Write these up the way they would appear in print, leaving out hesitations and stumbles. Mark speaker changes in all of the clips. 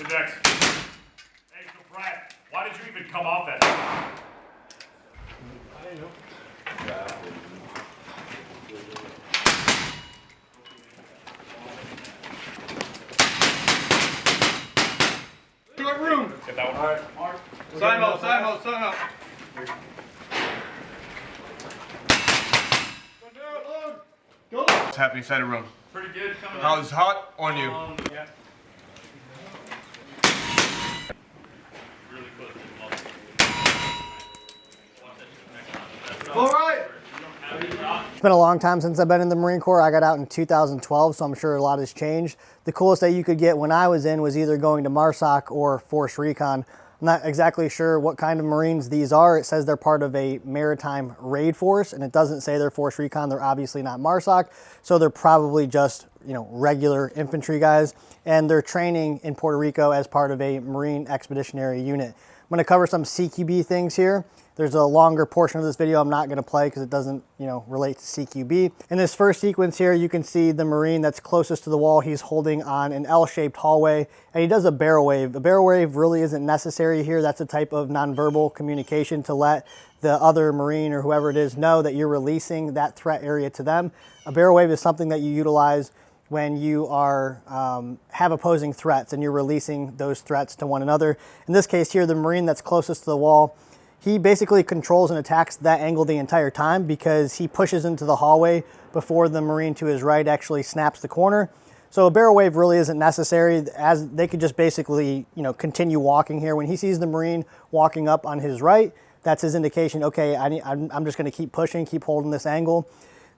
Speaker 1: Sit next. Hey, so Brad, why did you even come off that?
Speaker 2: I didn't know. Room.
Speaker 1: Get that one.
Speaker 2: All right.
Speaker 1: Mark.
Speaker 2: Side out. Go. What's happening inside the room?
Speaker 1: Pretty good. Coming
Speaker 2: How's hot on you?
Speaker 1: Yeah. Really close to the muscle.
Speaker 2: All right.
Speaker 3: It's been a long time since I've been in the Marine Corps. I got out in 2012, so I'm sure a lot has changed. The coolest that you could get when I was in was either going to MARSOC or Force Recon. I'm not exactly sure what kind of Marines these are. It says they're part of a maritime raid force, and it doesn't say they're Force Recon. They're obviously not MARSOC, so they're probably just, you know, regular infantry guys, and they're training in Puerto Rico as part of a Marine Expeditionary Unit. I'm going to cover some CQB things here. There's a longer portion of this video I'm not going to play because it doesn't, you know, relate to CQB. In this first sequence here, you can see the Marine that's closest to the wall. He's holding on an L-shaped hallway, and he does a barrel wave. A barrel wave really isn't necessary here. That's a type of nonverbal communication to let the other Marine or whoever it is know that you're releasing that threat area to them. A barrel wave is something that you utilize when you are have opposing threats and you're releasing those threats to one another. In this case here, the Marine that's closest to the wall, he basically controls and attacks that angle the entire time because he pushes into the hallway before the Marine to his right actually snaps the corner. So a barrel wave really isn't necessary, as they could just basically, you know, continue walking here. When he sees the Marine walking up on his right, that's his indication, okay, I'm just gonna keep pushing, keep holding this angle.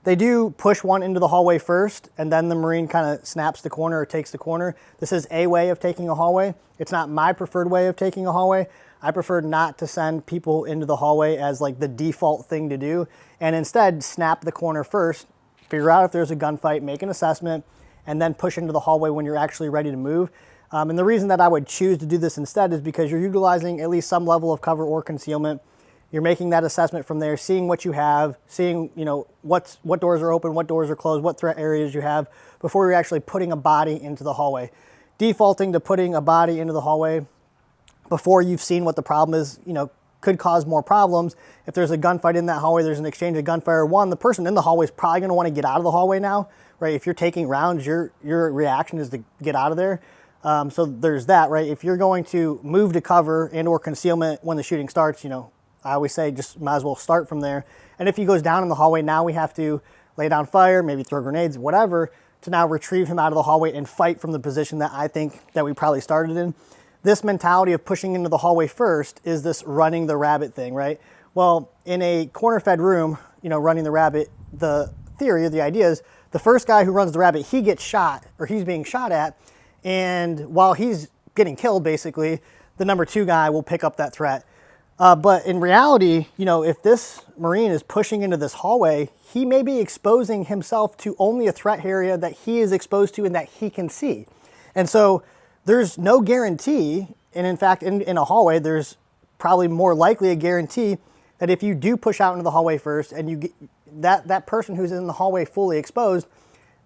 Speaker 3: They do push one into the hallway first, and then the Marine kind of snaps the corner or takes the corner. This is a way of taking a hallway. It's not my preferred way of taking a hallway. I prefer not to send people into the hallway as like the default thing to do, and instead snap the corner first, figure out if there's a gunfight, make an assessment, and then push into the hallway when you're actually ready to move. And the reason that I would choose to do this instead is because you're utilizing at least some level of cover or concealment. You're making that assessment from there, seeing what you have, seeing, you know, what doors are open, what doors are closed, what threat areas you have before you're actually putting a body into the hallway. Defaulting to putting a body into the hallway before you've seen what the problem is, you know, could cause more problems. If there's a gunfight in that hallway, there's an exchange of gunfire. One, the person in the hallway is probably going to want to get out of the hallway now, right? If you're taking rounds, your reaction is to get out of there. So there's that, right? If you're going to move to cover and or concealment when the shooting starts, you know, I always say just might as well start from there. And if he goes down in the hallway, now we have to lay down fire, maybe throw grenades, whatever, to now retrieve him out of the hallway and fight from the position that I think that we probably started in. This mentality of pushing into the hallway first is this running the rabbit thing, right? Well, in a corner-fed room, you know, running the rabbit, the theory or the idea is the first guy who runs the rabbit, he gets shot or he's being shot at, and while he's getting killed, basically, the number two guy will pick up that threat. But in reality, you know, if this Marine is pushing into this hallway, he may be exposing himself to only a threat area that he is exposed to and that he can see. And so there's no guarantee, and in fact, in a hallway, there's probably more likely a guarantee that if you do push out into the hallway first and you get that person who's in the hallway fully exposed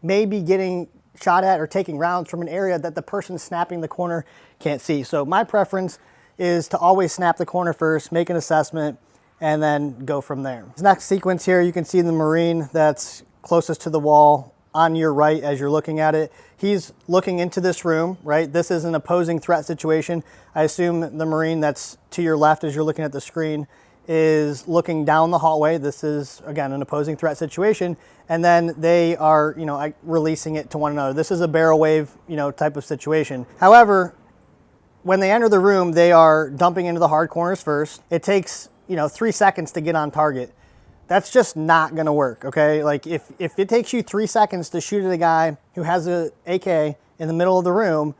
Speaker 3: may be getting shot at or taking rounds from an area that the person snapping the corner can't see. So my preference is to always snap the corner first, make an assessment, and then go from there. This next sequence here, you can see the Marine that's closest to the wall on your right as you're looking at it. He's looking into this room, right? This is an opposing threat situation. I assume the Marine that's to your left as you're looking at the screen is looking down the hallway. This is, again, an opposing threat situation. And then they are, you know, releasing it to one another. This is a barrel wave, you know, type of situation. However, when they enter the room, they are dumping into the hard corners first. It takes, you know, 3 seconds to get on target. That's just not gonna work, okay? Like if it takes you 3 seconds to shoot at a guy who has a AK in the middle of the room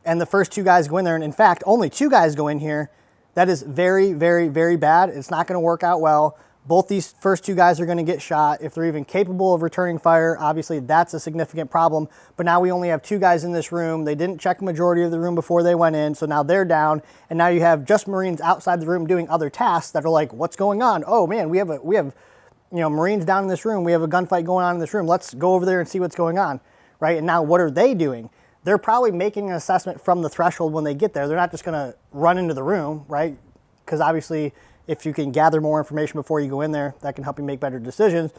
Speaker 3: and the first two guys go in there, and in fact, only two guys go in here, that is very, very, very bad. It's not gonna work out well. Both these first two guys are gonna get shot. If they're even capable of returning fire, obviously that's a significant problem. But now we only have two guys in this room. They didn't check the majority of the room before they went in, so now they're down. And now you have just Marines outside the room doing other tasks that are like, what's going on? Oh man, we have you know, Marines down in this room. We have a gunfight going on in this room. Let's go over there and see what's going on, right? And now what are they doing? they're probably making an assessment from the threshold when they get there. They're not just gonna run into the room, right? Because obviously if you can gather more information before you go in there, that can help you make better decisions.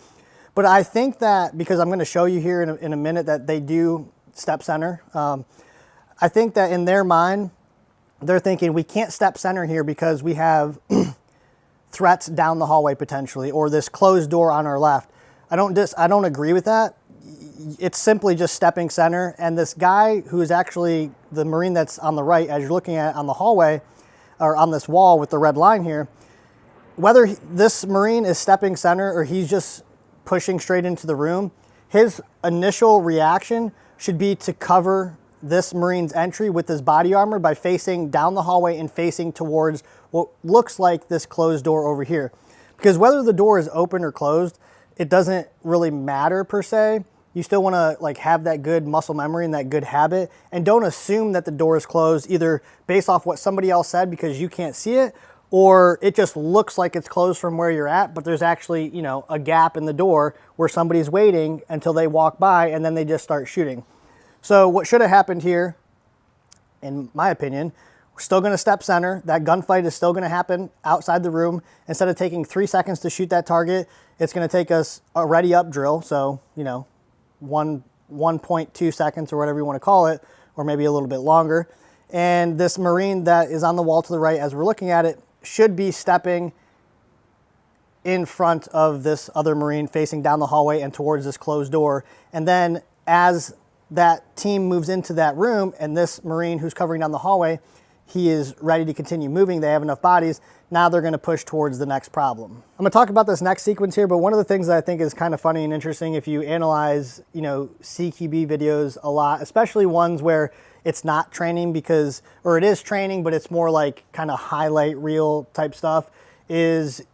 Speaker 3: But I think that, because I'm gonna show you here in a minute that they do step center, I think that in their mind, they're thinking we can't step center here because we have threats down the hallway potentially, or this closed door on our left. I don't agree with that. It's simply just stepping center. And this guy who is actually the Marine that's on the right, as you're looking at on the hallway, or on this wall with the red line here, whether this Marine is stepping center or he's just pushing straight into the room, his initial reaction should be to cover this Marine's entry with his body armor by facing down the hallway and facing towards what looks like this closed door over here. Because whether the door is open or closed, it doesn't really matter per se. You still want to like have that good muscle memory and that good habit, and don't assume that the door is closed either based off what somebody else said because you can't see it, or it just looks like it's closed from where you're at, but there's actually, you know, a gap in the door where somebody's waiting until they walk by and then they just start shooting. So what should have happened here, in my opinion, we're still going to step center. That gunfight is still going to happen outside the room. Instead of taking 3 seconds to shoot that target, it's going to take us a ready up drill. So, you know, 1.2 seconds or whatever you want to call it, or maybe a little bit longer. And this Marine that is on the wall to the right as we're looking at it should be stepping in front of this other Marine facing down the hallway and towards this closed door. And then as that team moves into that room and this Marine who's covering down the hallway, he is ready to continue moving. They have enough bodies. Now they're going to push towards the next problem. I'm going to talk about this next sequence here, but one of the things that I think is kind of funny and interesting if you analyze, you know, CQB videos a lot, especially ones where it's not training because, or it is training, but it's more like kind of highlight reel type stuff, is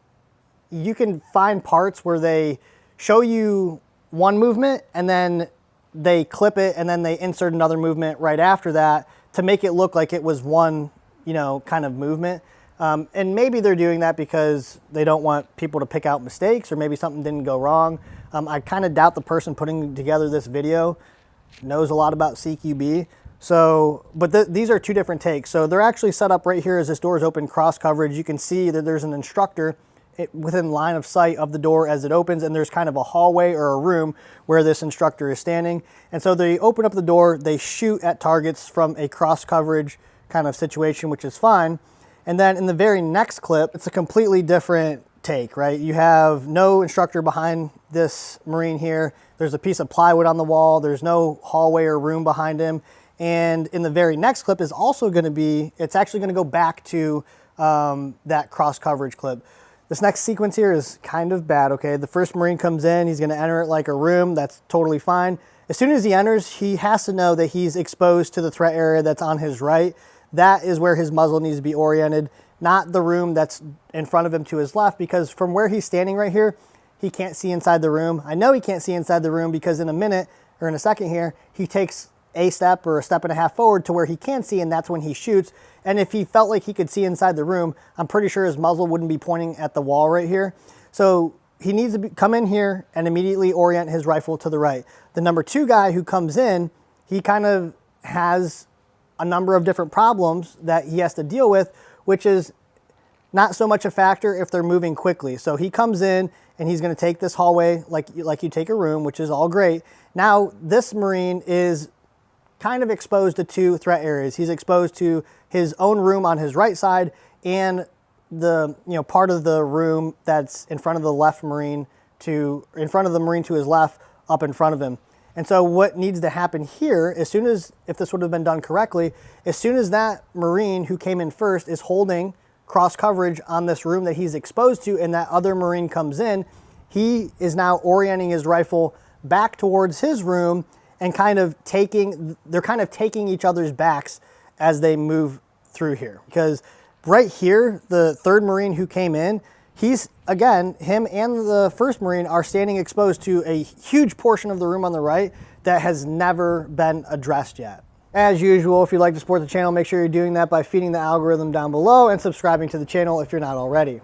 Speaker 3: you can find parts where they show you one movement and then they clip it and then they insert another movement right after that to make it look like it was one, you know, kind of movement. And maybe they're doing that because they don't want people to pick out mistakes, or maybe something didn't go wrong. I kind of doubt the person putting together this video knows a lot about CQB. So, but these are two different takes. So they're actually set up right here as this door is open, cross coverage. You can see that there's an instructor within line of sight of the door as it opens, and there's kind of a hallway or a room where this instructor is standing. And so they open up the door, they shoot at targets from a cross coverage kind of situation, which is fine. And then in the very next clip, it's a completely different take, right? You have no instructor behind this Marine here. There's a piece of plywood on the wall. There's no hallway or room behind him. And in the very next clip is also going to be, it's actually going to go back to that cross coverage clip. This next sequence here is kind of bad, okay? The first Marine comes in, he's going to enter it like a room. That's totally fine. As soon as he enters, he has to know that he's exposed to the threat area that's on his right. That is where his muzzle needs to be oriented, not the room that's in front of him to his left, because from where he's standing right here, he can't see inside the room. I know he can't see inside the room because in a minute, or in a second here, he takes a step or a step and a half forward to where he can see, and that's when he shoots. And if he felt like he could see inside the room, I'm pretty sure his muzzle wouldn't be pointing at the wall right here. So he needs to come in here and immediately orient his rifle to the right. The number 2 guy who comes in, he kind of has a number of different problems that he has to deal with, which is not so much a factor if they're moving quickly. So he comes in and he's going to take this hallway like you take a room, which is all great. Now this Marine is kind of exposed to 2 threat areas. He's exposed to his own room on his right side and the, you know, part of the room that's in front of the left Marine in front of the Marine to his left up in front of him. And so what needs to happen here, as soon as, if this would have been done correctly, as soon as that Marine who came in first is holding cross coverage on this room that he's exposed to and that other Marine comes in, he is now orienting his rifle back towards his room and they're kind of taking each other's backs as they move through here. Because right here, the 3rd Marine who came in, he's, again, him and the 1st Marine are standing exposed to a huge portion of the room on the right that has never been addressed yet. As usual, if you'd like to support the channel, make sure you're doing that by feeding the algorithm down below and subscribing to the channel if you're not already.